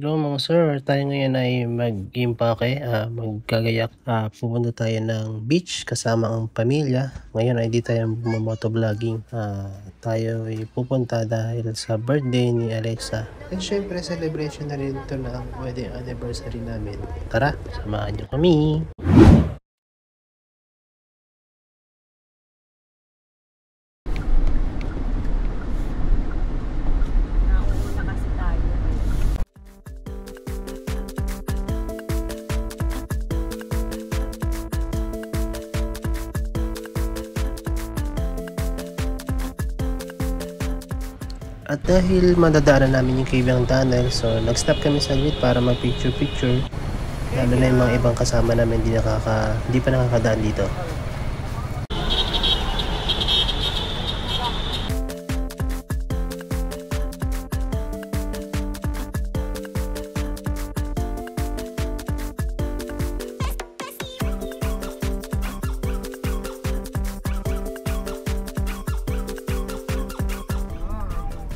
Hello mga sir, tayo ngayon ay mag-impake, maggagayak, pupunta tayo ng beach kasama ang pamilya. Ngayon ay di tayo motovlogging, tayo ay pupunta dahil sa birthday ni Alexa. At syempre celebration na rin ito ng wedding anniversary namin. Tara, samahan niyo kami! Nauuna kasi tayo. At dahil madadaanan namin yung Caveang Tunnel, so nag-stop kami saglit para mag-picture-picture. Lalo na yung mga ibang kasama namin di pa nakakadaan dito.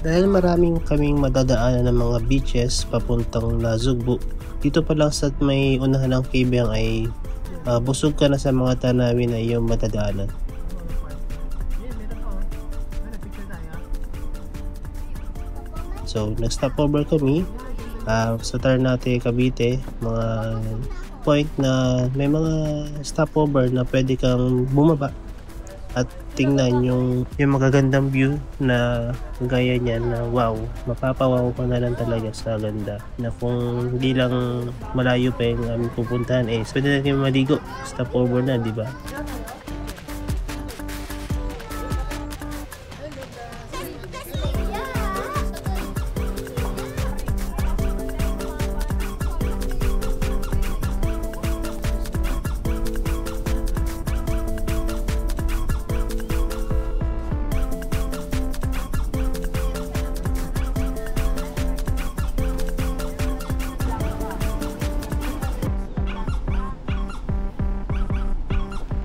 Dahil maraming kaming madadaanan ng mga beaches papuntang Nasugbu, dito pa lang sa may unahan ng Caveang ay busog ka na sa mga tanawin na iyong madadaanan. So nag-stop over kami sa Ternate, Cavite, mga point na may mga stopover na pwede kang bumaba at tingnan yung magagandang view na gaya niyan na wow, mapapawaw ka na lang talaga sa ganda na kung hindi lang malayo pa yung aming pupuntahan pwede natin maligo, stop over na, di ba?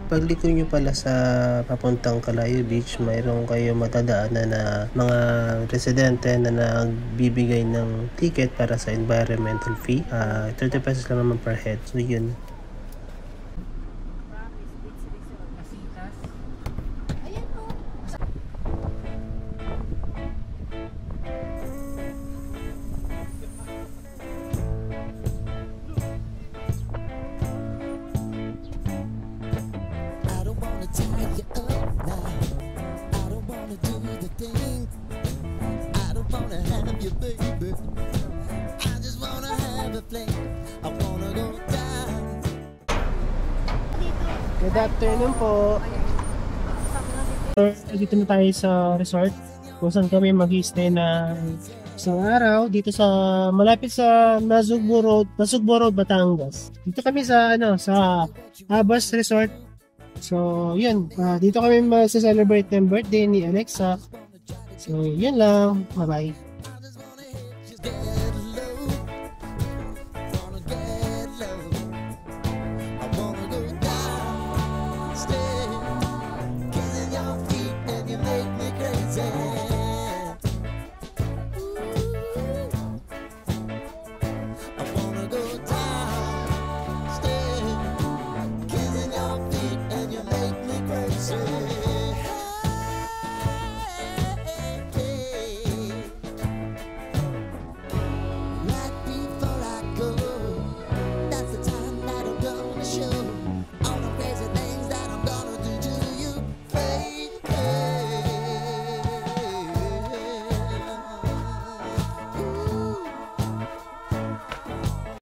Pagliko nyo pala sa papuntang Calayo Beach, mayroon kayo matadaanan na mga residente na nagbibigay ng ticket para sa environmental fee. 30 pesos lang naman per head. So yun. Good afternoon po. Dito na tayo sa resort kung saan kami mag-stay na isang araw dito sa malapit sa Nasugbu Road, Batangas. Dito kami sa sa Abas Resort. So, yun, dito kami mag-celebrate ng birthday ni Alexa. So, yun lang. Bye-bye.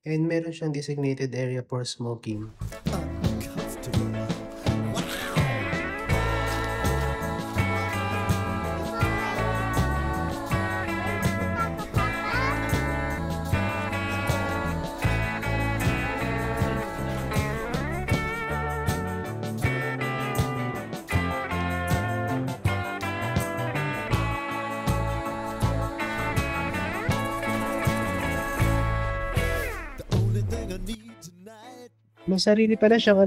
And meron siyang designated area for smoking. May sarili pala siyang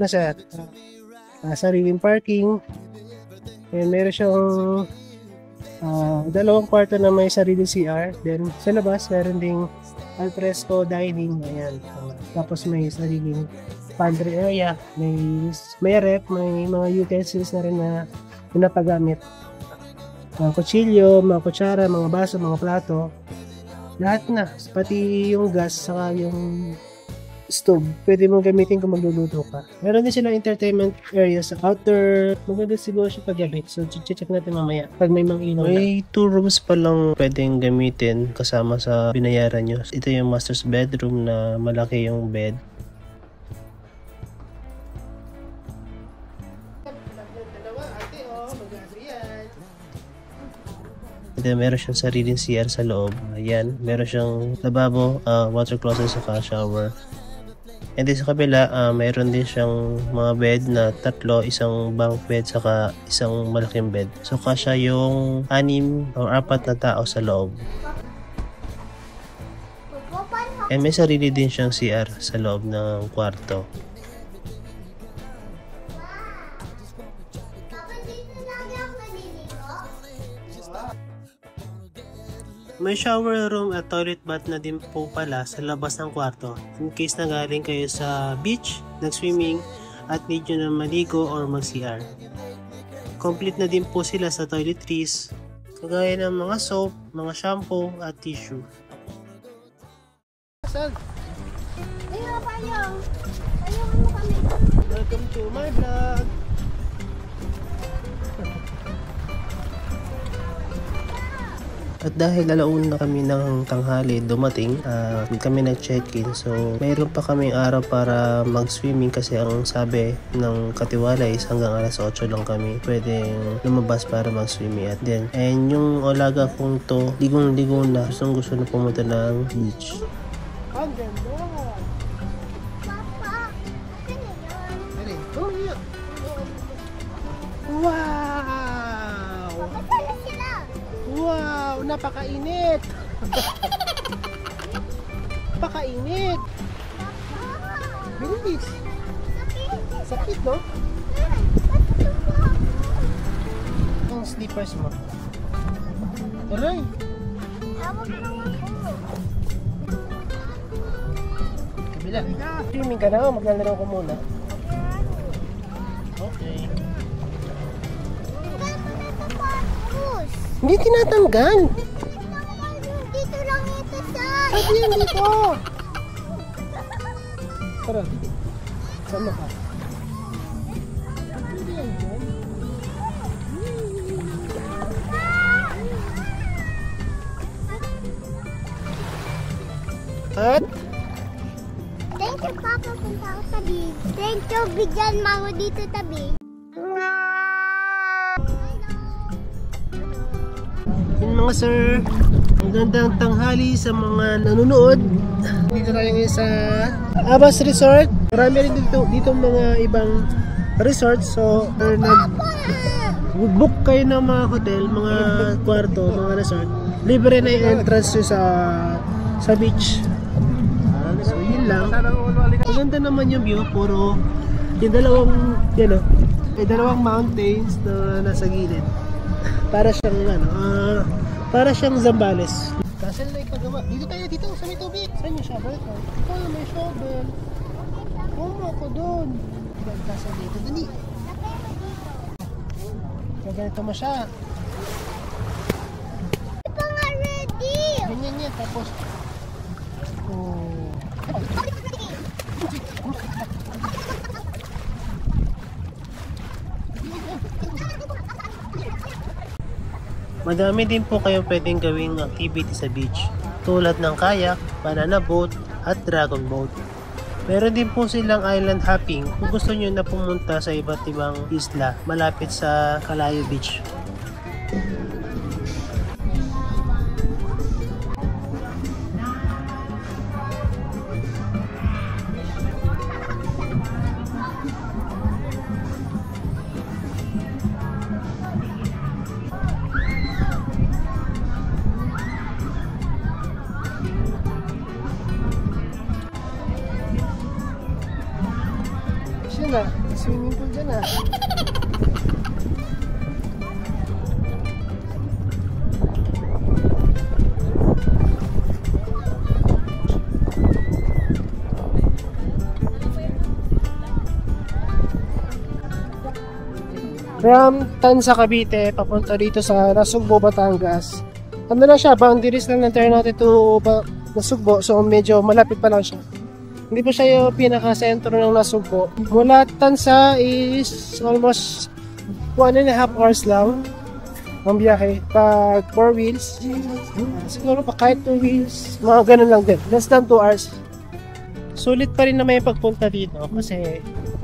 sariling parking. And meron siyang dalawang kwarto na may sariling CR. Then sa labas meron ding alfresco dining, ayan. Tapos may sariling pantry area, may ref, may mga utensils na rin na pinapagamit. Mga kutsilyo, mga kutsara, mga baso, mga plato, lahat na, pati yung gas saka yung stove, pwede mong gamitin kung magluluto ka. Meron din silang entertainment area sa outdoor. Maganda siguro siya paggabi. So, check natin mamaya pag may mga ilaw. May 2 rooms pa lang pwedeng gamitin kasama sa binayaran nyo. Ito yung master's bedroom na malaki yung bed. Ito, meron siyang sariling CR sa loob. Ayan, meron siyang lababo, water closet saka shower. And then sa kabila, mayroon din siyang mga bed na 3, isang bunk bed saka isang malaking bed. So kasya yung 6 o 4 na tao sa loob. And may sarili din siyang CR sa loob ng kwarto. May shower room at toilet bath na din po pala sa labas ng kwarto. In case na galing kayo sa beach, nag-swimming, at need nyo na maligo or mag-CR. Complete na din po sila sa toiletries, kagaya ng mga soap, mga shampoo, at tissue. Saan? Ayaw, payong. Payong mo kami. Welcome to my vlog! At dahil alauna na kami ng tanghali dumating, kami nag-check-in. So, mayroon pa kaming araw para mag-swimming kasi ang sabi ng katiwala is hanggang alas 8 lang kami pwedeng lumabas para mag-swimming. At then, and yung alaga kong to, ligong-ligo na. Gusto na pumunta ng beach. Ang ganda! Papa, ano yun? Wow! Papatala sila. Wow! Napakainit! Napakainit! Papa, Bilis! sakit. Sakit, no? Matutumbo ako. Yung slippers mo. Aray! Tawag lang ako. Kabila. Swimming ka na, maglalaro ko muna. Okay. Tapos, Hindi tinatanggal! dito lang ito sa... Sabi yan dito! Tara, sama ka. Hindi yan dyan. At? Thank you, Papa, punta ako sa beach. Thank you, bigyan mo ako dito tabi. Yun mga sir, magandang tanghali sa mga nanonood. Dito tayo ngayon sa Abbas Resort. Marami rin dito mga ibang resort. So, nag-book kayo ng mga hotel, mga kwarto, mga resort. Libre na yung entrance nyo sa beach. So, yun lang. Maganda naman yung view. Puro yung dalawang mountains na nasa gilid. Para siyang Zambales. Kasi na ipagawa. Dito tayo, dito sa may tubig. Saan yung shovel ko? Oh, may shovel. Kumo ako doon. Kasi dito, dali. Kaya ganito mo siya. Hindi pa nga ready. Ganyan yan. Tapos, madami din po kayong pwedeng gawing activity sa beach, tulad ng kayak, banana boat, at dragon boat. Meron din po silang island hopping kung gusto nyo na pumunta sa iba't ibang isla malapit sa Calayo Beach. Na, swimming pool dyan ah. From Tansa, Cavite, papunta dito sa Nasugbo, Batangas. Ano na siya, boundaries lang ng Ternate to Nasugbo, so medyo malapit pa lang siya. Hindi pa siya yung pinaka-sentro ng Nasugbo. Mula Tansa is almost 1.5 hours lang ang biyahe. Pag 4 wheels, siguro pa kahit 2 wheels, mga ganun lang din. Less than 2 hours. Sulit pa rin na may pagpunta dito kasi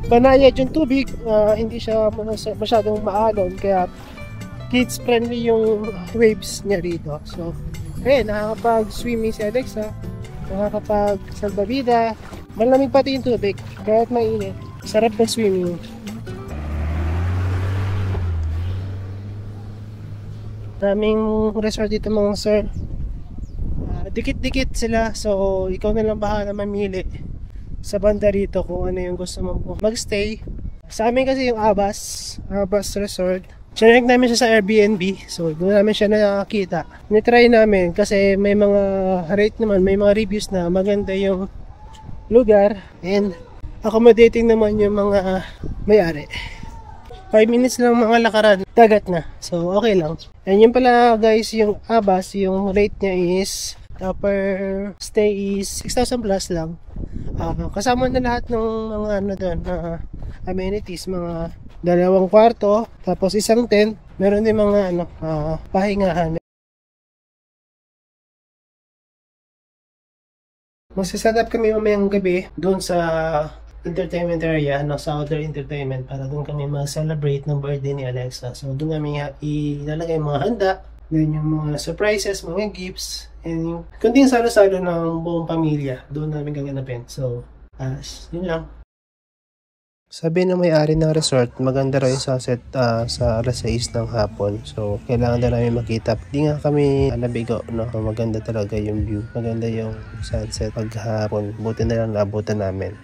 banayad yung tubig, hindi siya masyadong maalon, kaya kids friendly yung waves niya dito. So, nakakapag-swimming si Alexa, nakakapag-salbabida, malamig pati yung tubig, kahit mainit. Sarap na swimming. Daming resort dito mga sir. Dikit-dikit sila, so ikaw na lang bahala mamili sa banda rito kung ano yung gusto mo magstay. Sa amin kasi yung Abas Resort, chinek namin siya sa Airbnb, so doon namin siya nakakita. Nitry namin kasi may mga rate naman, may mga reviews na maganda yung lugar and accommodating naman yung mga may-ari. 5 minutes lang mga lakaran, dagat na, so okay lang. And yun pala guys, yung Abas, yung rate niya is per stay is 6,000 plus lang. Kasama na lahat ng mga ano doon, amenities, mga 2 kwarto, tapos isang tent, meron din mga pahingahan. Magsiset up kami mamayang gabi doon sa entertainment area, sa outdoor entertainment, para doon kami ma-celebrate ng birthday ni Alexa. So doon namin ilalagay mga handa, doon yung mga surprises, mga gifts, and yung kunting salo-salo ng buong pamilya, doon namin gaganapin. So, yun lang. Sabi na may-ari ng resort, maganda raw yung sunset sa alas 6 ng hapon. So, kailangan na namin makita. Hindi nga kami nabigo, no? Maganda talaga yung view. Maganda yung sunset paghapon. Buti na lang naabutan namin.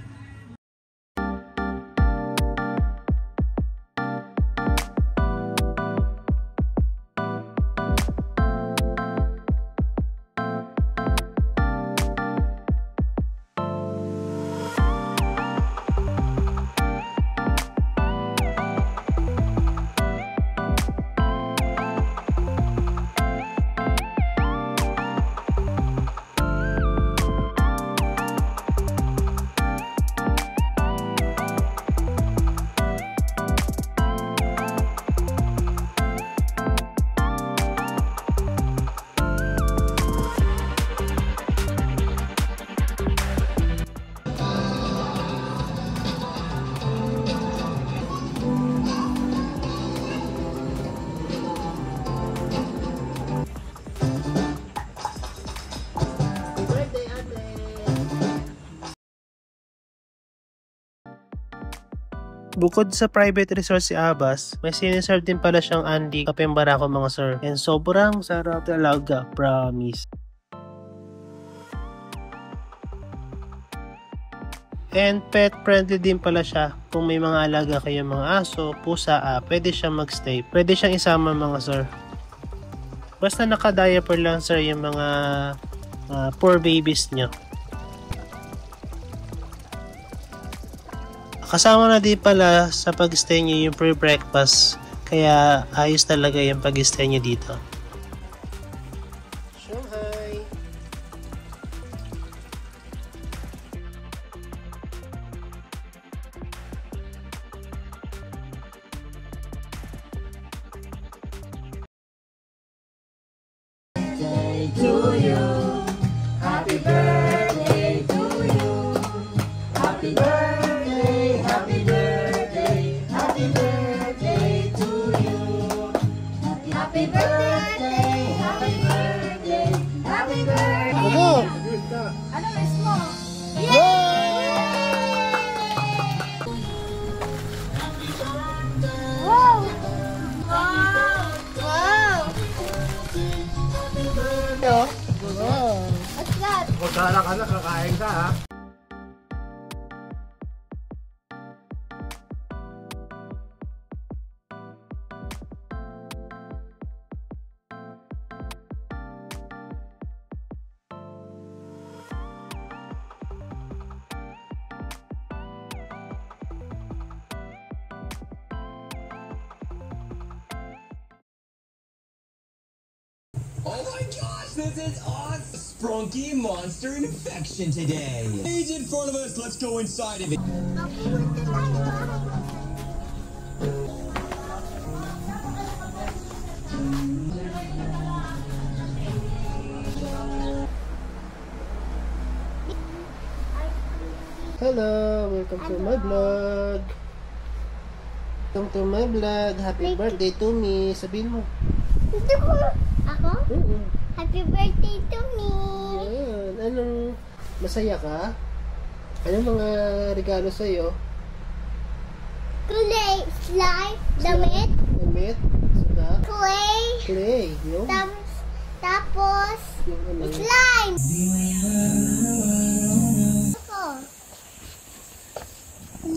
Bukod sa private resort si Abas, may siniserve din pala siyang Andy Kapeng Barako mga sir. And sobrang sarap talaga, promise. And pet friendly din pala siya. Kung may mga alaga kayong mga aso, pusa, pwede siyang magstay. Pwede siyang isama mga sir. Basta naka-diaper lang sir yung mga poor babies nyo. Kasama na din pala sa pag-stay nyo yung free breakfast. Kaya ayos talaga yung pag-stay nyo dito. Shanghai! Birthday to you. Happy birthday to you. Happy birthday. Ano miss mo? Wow! Wow! Wow! What's that? Magkala ka na, kakain ka ha. my gosh, this is us! Sprunky Monster Infection today. He's in front of us, let's go inside of it. Hello, welcome to my vlog. Welcome to my vlog. Happy birthday to me. Sabihin mo. Ito ko. Ako? Oo. Happy birthday to me. Yan. Anong masaya ka? Anong mga regalo sa'yo? Kulay, slime, damit, Damit? Saka? clay, Clay. Yung? tapos, Yung ano? slime. Ako.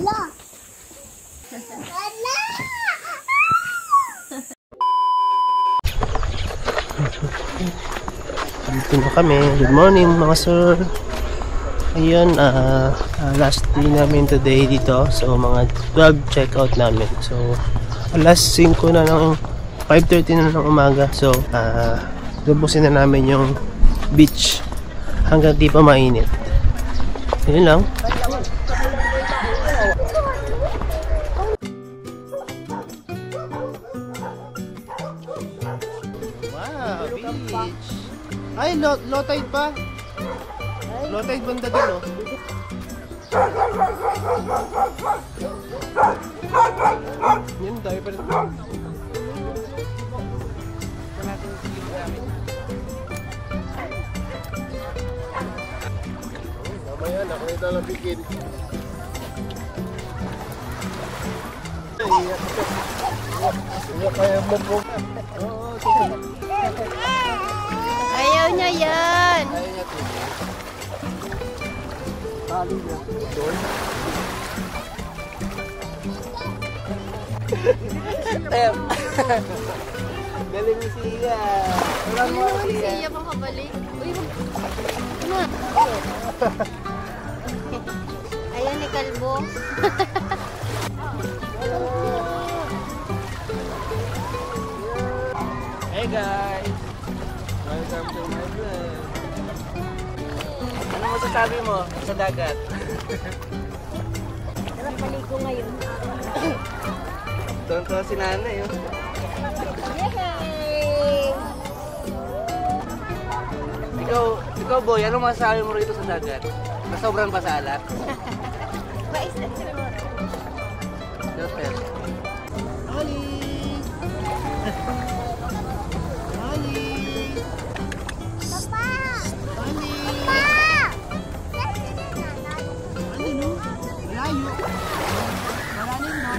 La. Ala. Dito na kami. Good morning mga sir. Ayun, last day namin today dito. So, mga 12 check-out namin. So, alas 5 na ng 5:30 na ng umaga. So, lubusin na namin yung beach hanggang di pa mainit. Yun lang. Wow, beach. Ay, low tide pa. Low tide banda din, oh. Yun, dahil pa rin. Mamaya, nakita lang bikin. Iya kaya mo po. Oo, sige. Ayaw niya yan. Ayaw niya to. Tali niya. Doon. Galing ni Siya. Walang mo Siya. Siya makabalik. Uy, ano? Ayaw ni Kalbo. Hey guys! Welcome to my vlog. Ano masasabi mo sa dagat? Paligo ngayon. Tonto si nanay, oh. Yay! Ikaw boy, ano masasabi mo rito sa dagat? Na sobrang pasalat? Mais na sila mo. Doctor. Ali! Ali! Papa! Ali! Pa! Ali, no? Malayo. Malalim na.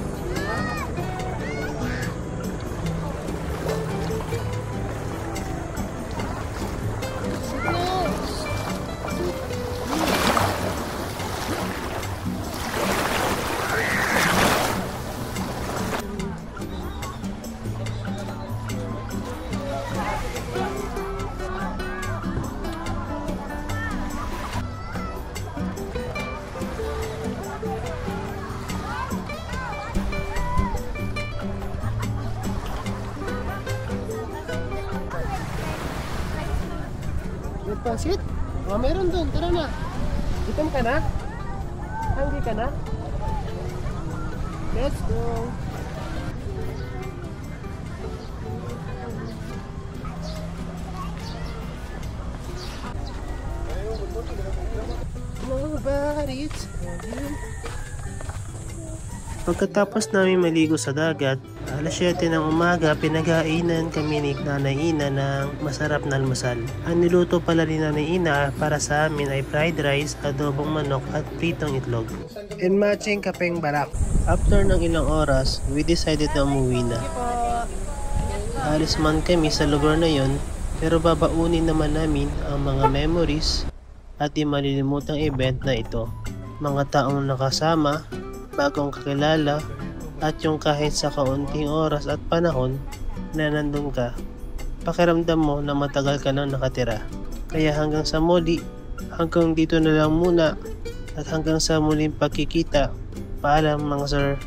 May pansit? Oh, meron doon. Tara na. Gutom ka na? Hungry ka na? Let's go. Nobody's calling. Pagkatapos namin maligo sa dagat, alas 7 ng umaga, pinag-ainan kami ni Nanay Ina ng masarap na almusal. Ang niluto pala ni Nanay Ina para sa amin ay fried rice, adobong manok at pritong itlog. And matching kapeng barak. After ng ilang oras, we decided na umuwi na. Alis man kami sa lugar na yon, pero babaunin naman namin ang mga memories at di malilimutang event na ito. Mga taong nakasama, bagong kakilala, at yung kahit sa kaunting oras at panahon na nandun ka, pakiramdam mo na matagal ka nang nakatira. Kaya hanggang sa muli, hanggang dito na lang muna, at hanggang sa muling pagkikita, paalam mga sir.